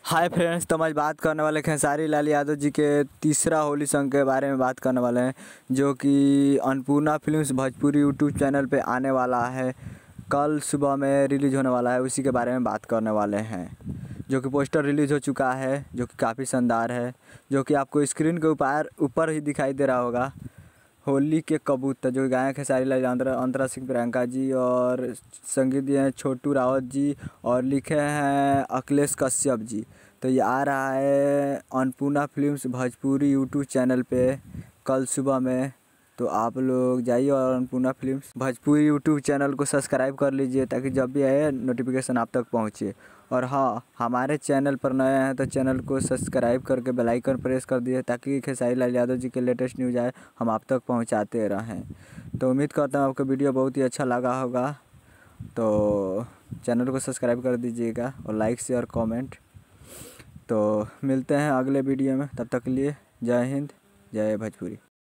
Hi friends, तो आज बात करने वाले खेसारी लाल यादव जी के तीसरा होली सॉन्ग के बारे में बात करने वाले हैं, जो कि Annapurna films Bhojpuri YouTube channel पे आने वाला है। कल सुबह में रिलीज़ होने वाला है, उसी के बारे में बात करने वाले हैं। जो कि पोस्टर रिलीज़ हो चुका है, जो कि काफ़ी शानदार है, जो कि आपको स्क्रीन के ऊपर ही दिखाई दे रहा होगा। होली के कबूतर जो गायक खेसारी लाल अंतरा सिंह प्रियंका जी, और संगीत दिए हैं छोटू रावत जी, और लिखे हैं अखिलेश कश्यप जी। तो ये आ रहा है Annapurna films Bhojpuri YouTube channel पे कल सुबह में। तो आप लोग जाइए और Annapurna films Bhojpuri YouTube channel को सब्सक्राइब कर लीजिए, ताकि जब भी आए नोटिफिकेशन आप तक पहुँचे। और हाँ, हमारे चैनल पर नए हैं तो चैनल को सब्सक्राइब करके बेल आइकन प्रेस कर दिए, ताकि खेसारी लाल यादव जी के लेटेस्ट न्यूज़ आए हम आप तक पहुंचाते रहें। तो उम्मीद करता हूँ आपको वीडियो बहुत ही अच्छा लगा होगा। तो चैनल को सब्सक्राइब कर दीजिएगा और लाइक शेयर कमेंट। तो मिलते हैं अगले वीडियो में, तब तक के लिए जय हिंद, जय भोजपुरी।